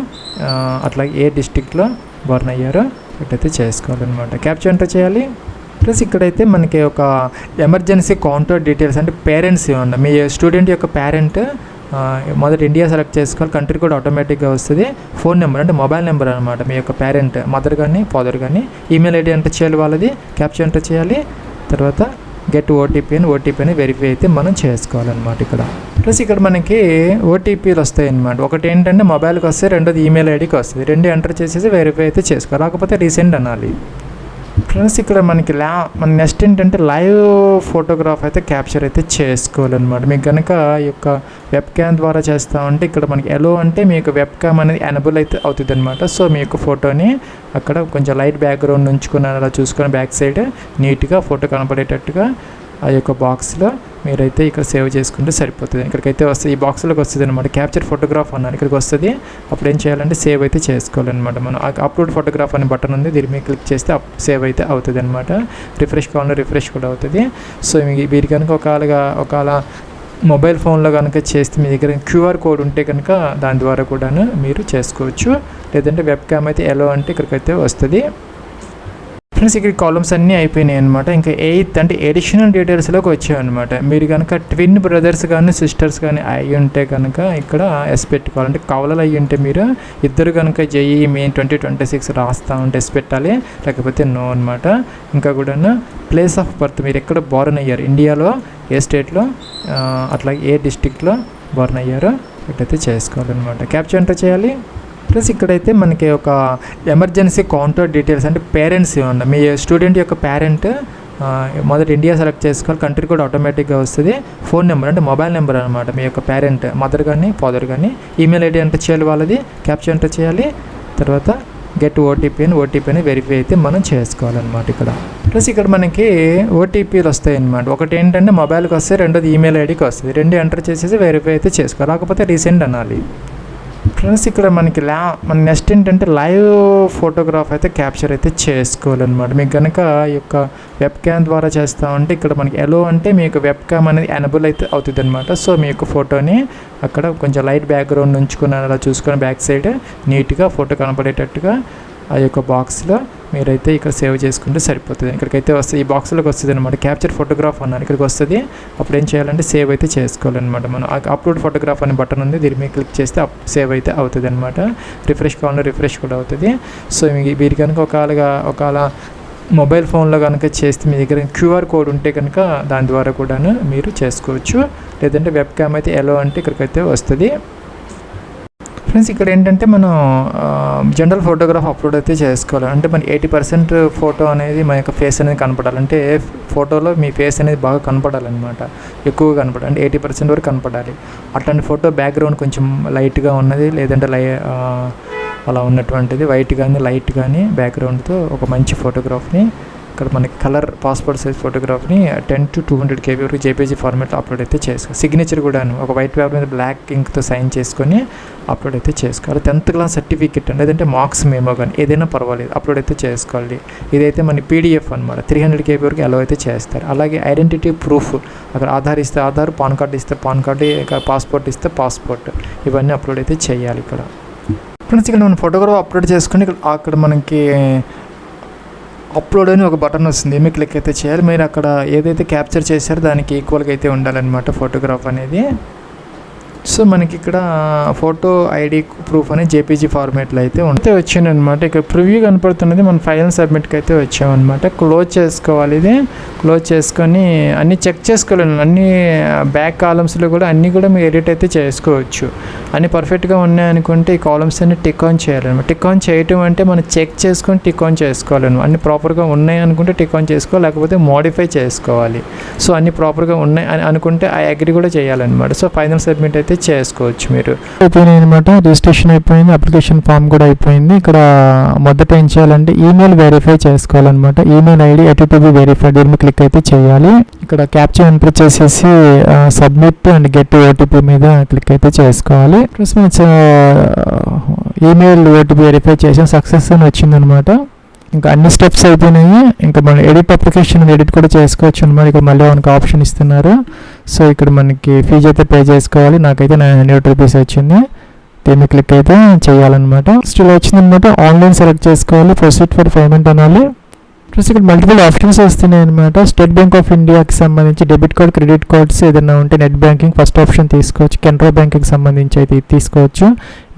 అట్లాగే ఏ డిస్ట్రిక్ట్లో బోర్న్ అయ్యారో ఇట్లయితే చేసుకోవాలన్నమాట. క్యాప్చర్ ఎంటర్ చేయాలి. ప్లస్ ఇక్కడైతే మనకి ఒక ఎమర్జెన్సీ కాంటాక్ట్ డీటెయిల్స్ అంటే పేరెంట్స్ ఇవ్వండి. మీ స్టూడెంట్ యొక్క పేరెంట్ మొదట ఇండియా సెలెక్ట్ చేసుకోవాలి. కంట్రీ కూడా ఆటోమేటిక్గా వస్తుంది. ఫోన్ నెంబర్ అంటే మొబైల్ నెంబర్ అనమాట. మీ యొక్క పేరెంట్ మదర్ కానీ ఫాదర్ కానీ. ఈమెయిల్ ఐడి ఎంటర్ చేయాలి వాళ్ళది. క్యాప్చర్ ఎంటర్ చేయాలి. తర్వాత గెట్ ఓటీపీ అని వెరిఫై అయితే మనం చేసుకోవాలన్నమాట ఇక్కడ. ప్లస్ ఇక్కడ మనకి ఓటీపీలు వస్తాయి అన్నమాట. ఒకటి ఏంటంటే మొబైల్కి వస్తాయి, రెండోది ఈమెయిల్ ఐడికి వస్తుంది. 2 ఎంటర్ చేసేసి వెరిఫై అయితే చేసుకోవాలి, లేకపోతే రీసెండ్ అనాలి. ఫ్రెండ్స్ ఇక్కడ మనకి మన నెక్స్ట్ ఏంటంటే లైవ్ ఫోటోగ్రాఫ్ అయితే క్యాప్చర్ అయితే చేసుకోవాలన్నమాట. మీకు కనుక ఈ యొక్క వెబ్ క్యామ్ ద్వారా చేస్తూ ఉంటే ఇక్కడ మనకి ఎలో అంటే మీ యొక్క వెబ్ క్యామ్ అనేది ఎనబుల్ అయితే అవుతుంది అనమాట. సో మీ యొక్క ఫోటోని అక్కడ కొంచెం లైట్ బ్యాక్గ్రౌండ్ ఉంచుకుని అలా చూసుకొని బ్యాక్ సైడ్ నీట్గా ఫోటో కనపడేటట్టుగా ఆ యొక్క బాక్స్లో మీరైతే ఇక్కడ సేవ్ చేసుకుంటే సరిపోతుంది. ఇక్కడికైతే వస్తుంది, ఈ బాక్స్లోకి వస్తుంది అనమాట. క్యాప్చర్ ఫోటోగ్రాఫ్ అన్నారు, ఇక్కడికి వస్తుంది. అప్పుడు ఏం చేయాలంటే సేవ్ అయితే చేసుకోవాలన్నమాట. మనం అప్లోడ్ ఫోటోగ్రాఫ్ అనే బటన్ ఉంది, దీని మీద క్లిక్ చేస్తే సేవ్ అయితే అవుతుంది అనమాట. రిఫ్రెష్ కావాలంటే రిఫ్రెష్ కూడా అవుతుంది. సో మీరు కనుక ఒకవేళ మొబైల్ ఫోన్లో కనుక చేస్తే మీ దగ్గర QR కోడ్ ఉంటే కనుక దాని ద్వారా కూడా మీరు చేసుకోవచ్చు. లేదంటే వెబ్ క్యామ్ అయితే ఎలో అంటే ఇక్కడికైతే వస్తుంది. ఫ్రెండ్స్ ఇక్కడ కాలమ్స్ అన్నీ అయిపోయినాయి అనమాట. ఇంకా 8th అంటే ఎడిషనల్ డీటెయిల్స్లోకి వచ్చాయన్నమాట. మీరు కనుక ట్విన్ బ్రదర్స్ కానీ సిస్టర్స్ కానీ అయ్యి ఉంటే కనుక ఇక్కడ ఎస్ పెట్టుకోవాలి. అంటే కవలలు అయ్యి ఉంటే మీరు ఇద్దరు కనుక JEE మెయిన్ 2026 రాస్తా ఉంటే ఎస్ పెట్టాలి, లేకపోతే నో అనమాట. ఇంకా కూడా ప్లేస్ ఆఫ్ బర్త్ మీరు ఎక్కడ బోర్న్ అయ్యారు, ఇండియాలో ఏ స్టేట్లో అట్లాగే ఏ డిస్ట్రిక్ట్లో బోర్న్ అయ్యారో ఇట్లయితే చేసుకోవాలన్నమాట. క్యాప్చర్ ఎంటర్ చేయాలి. ప్లస్ ఇక్కడైతే మనకి ఒక ఎమర్జెన్సీ కాంటాక్ట్ డీటెయిల్స్ అంటే పేరెంట్స్ ఇవ్వండి. మీ స్టూడెంట్ యొక్క పేరెంట్ మొదట ఇండియా సెలెక్ట్ చేసుకోవాలి. కంట్రీ కూడా ఆటోమేటిక్గా వస్తుంది. ఫోన్ నెంబర్ అంటే మొబైల్ నెంబర్ అనమాట. మీ యొక్క పేరెంట్ మదర్ కానీ ఫాదర్ కానీ. ఈమెయిల్ ఐడి ఎంటర్ చేయాలి వాళ్ళది. క్యాప్చర్ ఎంటర్ చేయాలి. తర్వాత గెట్ ఓటీపీ అని వెరిఫై అయితే మనం చేసుకోవాలన్నమాట ఇక్కడ. ప్లస్ ఇక్కడ మనకి ఓటీపీలు వస్తాయి అన్నమాట. ఒకటి ఏంటంటే మొబైల్కి వస్తాయి, రెండోది ఈమెయిల్ ఐడికి వస్తుంది. 2 ఎంటర్ చేసేసి వెరిఫై అయితే చేసుకోవాలి, లేకపోతే రీసెండ్ అనాలి. ఫ్రెండ్స్ ఇక్కడ మనకి మన నెక్స్ట్ ఏంటంటే లైవ్ ఫోటోగ్రాఫ్ అయితే క్యాప్చర్ అయితే చేసుకోవాలన్నమాట. మీకు కనుక ఈ యొక్క వెబ్ క్యామ్ ద్వారా చేస్తామంటే ఇక్కడ మనకి ఎలో అంటే మీకు వెబ్ క్యామ్ అనేది ఎనబుల్ అయితే అవుతుంది అనమాట. సో మీ యొక్క ఫోటోని అక్కడ కొంచెం లైట్ బ్యాక్గ్రౌండ్ ఉంచుకుని అలా చూసుకొని బ్యాక్ సైడ్ నీట్గా ఫోటో కనపడేటట్టుగా ఆ యొక్క బాక్స్లో మీరైతే ఇక్కడ సేవ్ చేసుకుంటే సరిపోతుంది. ఇక్కడికైతే వస్తుంది, ఈ బాక్స్లోకి వస్తుంది అనమాట. క్యాప్చర్ ఫోటోగ్రాఫ్ అన్నారు, ఇక్కడికి వస్తుంది. అప్పుడు ఏం చేయాలంటే సేవ్ అయితే చేసుకోవాలన్నమాట. మనం అప్లోడ్ ఫోటోగ్రాఫ్ అనే బటన్ ఉంది, దీని మీద క్లిక్ చేస్తే సేవ్ అయితే అవుతుంది అనమాట. రిఫ్రెష్ కావాలంటే రిఫ్రెష్ కూడా అవుతుంది. సో మీరు కనుక ఒకవేళ మొబైల్ ఫోన్లో కనుక చేస్తే మీ దగ్గర క్యూఆర్ కోడ్ ఉంటే కనుక దాని ద్వారా కూడా మీరు చేసుకోవచ్చు. లేదంటే వెబ్ క్యామ్ అయితే ఎలో అంటే ఇక్కడికైతే వస్తుంది. ఫ్రెండ్స్ ఇక్కడ ఏంటంటే మనం జనరల్ ఫోటోగ్రాఫ్ అప్లోడ్ అయితే చేసుకోవాలి. అంటే మన 80% ఫోటో అనేది మన యొక్క ఫేస్ అనేది కనపడాలి. అంటే ఫోటోలో మీ ఫేస్ అనేది బాగా కనపడాలన్నమాట, ఎక్కువగా కనపడాలి. అంటే 80% వరకు కనపడాలి. అట్లాంటి ఫోటో బ్యాక్గ్రౌండ్ కొంచెం లైట్గా ఉన్నది, లేదంటే అలా ఉన్నటువంటిది వైట్ కానీ లైట్ కానీ బ్యాక్గ్రౌండ్తో ఒక మంచి ఫోటోగ్రాఫ్ని ఇక్కడ మనకి colour passport size ఫోటోగ్రాఫ్ని 10 to 200 KB వరకు జేపీజీ ఫార్మాట్లో అప్లోడ్ అయితే చేసుకోవాలి. సిగ్నేచర్ కూడాను ఒక వైట్ పేపర్ మీద బ్లాక్ ఇంక్తో సైన్ చేసుకొని అప్లోడ్ అయితే చేసుకోవాలి. 10th క్లాస్ సర్టిఫికేట్ అండి, లేదంటే మార్క్స్ మేమో కానీ ఏదైనా పర్వాలేదు అప్లోడ్ అయితే చేసుకోవాలి. ఇదైతే మన PDF అనమాట, 300 KB వరకు అలో అయితే చేస్తారు. అలాగే ఐడెంటిటీ ప్రూఫ్, అక్కడ ఆధార్ ఇస్తే ఆధార్, పాన్ కార్డు ఇస్తే పాన్ కార్డు, ఇక పాస్పోర్ట్ ఇస్తే పాస్పోర్ట్, ఇవన్నీ అప్లోడ్ అయితే చేయాలి. ఇక్కడ ఫ్రెండ్స్ ఇక్కడ మనం ఫోటోగ్రాఫ్ అప్లోడ్ చేసుకుని అక్కడ మనకి అప్లోడ్ అని ఒక బటన్ వస్తుంది, ఏమి క్లిక్ అయితే చేయాలి. మీరు అక్కడ ఏదైతే క్యాప్చర్ చేశారో దానికి ఈక్వల్గా అయితే ఉండాలన్నమాట ఫోటోగ్రాఫ్ అనేది. సో మనకి ఇక్కడ ఫోటో ఐడి ప్రూఫ్ అనేది జేపీజీ ఫార్మేట్లో అయితే వచ్చిందనమాట. ఇక్కడ ప్రివ్యూ కనపడుతున్నది, మన ఫైనల్ సబ్మిట్కి అయితే వచ్చామన్నమాట. క్లోజ్ చేసుకోవాలి. ఇది క్లోజ్ చేసుకొని అన్నీ చెక్ చేసుకోవాలి. అన్ని బ్యాక్ కాలమ్స్లో కూడా అన్నీ కూడా మీరు ఎడిట్ అయితే చేసుకోవచ్చు. అన్నీ పర్ఫెక్ట్గా ఉన్నాయనుకుంటే ఈ కాలమ్స్ అన్ని టిక్ ఆన్ చేయాలన్నమాట. టిక్ ఆన్ చేయటం అంటే మనం చెక్ చేసుకొని టిక్ ఆన్ చేసుకోవాలన్నమాట. అన్ని ప్రాపర్గా ఉన్నాయి అనుకుంటే టిక్ ఆన్ చేసుకోవాలి, లేకపోతే మోడిఫై చేసుకోవాలి. సో అన్ని ప్రాపర్గా ఉన్నాయి అని అనుకుంటే ఆ అగ్రి కూడా చేయాలన్నమాట. సో ఫైనల్ సబ్మిట్ అయితే చేసుకోవచ్చు. మీరు అయిపోయినాయి అనమాట. రిజిస్ట్రేషన్ అయిపోయింది, అప్లికేషన్ ఫామ్ కూడా అయిపోయింది. ఇక్కడ మొదట ఏం చేయాలంటే ఈమెయిల్ వెరిఫై చేసుకోవాలన్నమాట. ఈమెయిల్ ఐడి HTTP వెరిఫైడ్, దీని మీద క్లిక్ అయితే చేయాలి. ఇక్కడ క్యాప్చర్ ఎంటర్ చేసేసి సబ్మిట్ అండ్ గెట్ OTP మీద క్లిక్ అయితే చేసుకోవాలి. ప్లస్ ఈమెయిల్ OTP వెరిఫై చేసాం, సక్సెస్ అని వచ్చిందనమాట. ఇంకా అన్ని స్టెప్స్ అయిపోయినాయి. ఇంకా మనం ఎడిట్ అప్లికేషన్ ఎడిట్ కూడా చేసుకోవచ్చు అనమాట. ఇక్కడ మళ్ళీ మనకు ఆప్షన్ ఇస్తున్నారు. సో ఇక్కడ మనకి ఫీజు అయితే పే చేసుకోవాలి. నాకైతే 900 రూపీస్ వచ్చింది. దీన్ని క్లిక్ అయితే చేయాలన్నమాట. స్టిల్ వచ్చిందనమాట. ఆన్లైన్ సెలెక్ట్ చేసుకోవాలి, ప్రొసీడ్ ఫర్ పేమెంట్ అనాలి. ప్లస్ ఇక్కడ మల్టిపుల్ ఆప్షన్స్ వస్తున్నాయి అనమాట. స్టేట్ బ్యాంక్ ఆఫ్ ఇండియాకి సంబంధించి డెబిట్ కార్డ్, క్రెడిట్ కార్డ్స్ ఏదైనా ఉంటే నెట్ బ్యాంకింగ్ ఫస్ట్ ఆప్షన్ తీసుకోవచ్చు. కెనరా బ్యాంక్కి సంబంధించి అయితే తీసుకోవచ్చు.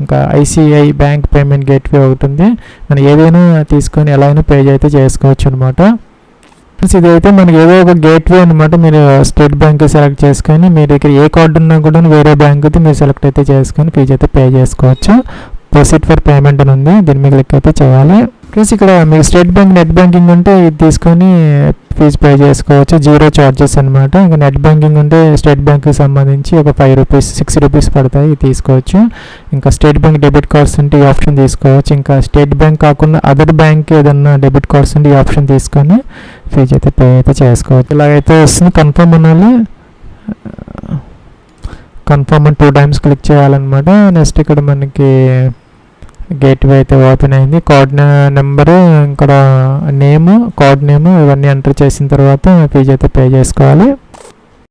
ఇంకా ICICI బ్యాంక్ పేమెంట్ గేట్వే అవుతుంది. మనం ఏదైనా తీసుకొని ఎలా అయినా పే అయితే చేసుకోవచ్చు అనమాట. ప్లస్ ఇదైతే మనకి ఏదో ఒక గేట్వే అనమాట. మీరు స్టేట్ బ్యాంక్ సెలెక్ట్ చేసుకొని మీరు ఇక్కడ ఏ కార్డు ఉన్నా కూడా వేరే బ్యాంకుతో మీరు సెలెక్ట్ అయితే చేసుకొని ఫీజు అయితే పే చేసుకోవచ్చు. ప్రొసీడ్ ఫర్ పేమెంట్ అని ఉంది, దీని మీద క్లిక్ అయితే చేయాలి. ప్లస్ ఇక్కడ మీకు స్టేట్ బ్యాంక్ నెట్ బ్యాంకింగ్ ఉంటే ఇది తీసుకొని ఫీజు పే చేసుకోవచ్చు, 0 చార్జెస్ అనమాట. ఇంకా నెట్ బ్యాంకింగ్ ఉంటే స్టేట్ బ్యాంక్కి సంబంధించి ఒక 5 రూపీస్ 6 రూపీస్ పడతాయి, తీసుకోవచ్చు. ఇంకా స్టేట్ బ్యాంక్ డెబిట్ కార్డ్స్ ఉంటే ఈ ఆప్షన్ తీసుకోవచ్చు. ఇంకా స్టేట్ బ్యాంక్ కాకుండా అదర్ బ్యాంక్ ఏదన్నా డెబిట్ కార్డ్స్ ఉంటే ఈ ఆప్షన్ తీసుకొని ఫీజు అయితే పే అయితే చేసుకోవచ్చు. ఇలాగైతే వస్తుంది. కన్ఫర్మ్ అనాలి. కన్ఫర్మ్ అని 2 times క్లిక్ చేయాలన్నమాట. నెక్స్ట్ ఇక్కడ మనకి గేట్వే అయితే ఓపెన్ అయింది. కార్డ్ నెంబరు, ఇక్కడ నేమ్, కార్డ్ నేమ్ ఇవన్నీ ఎంటర్ చేసిన తర్వాత ఫీజు అయితే పే చేసుకోవాలి.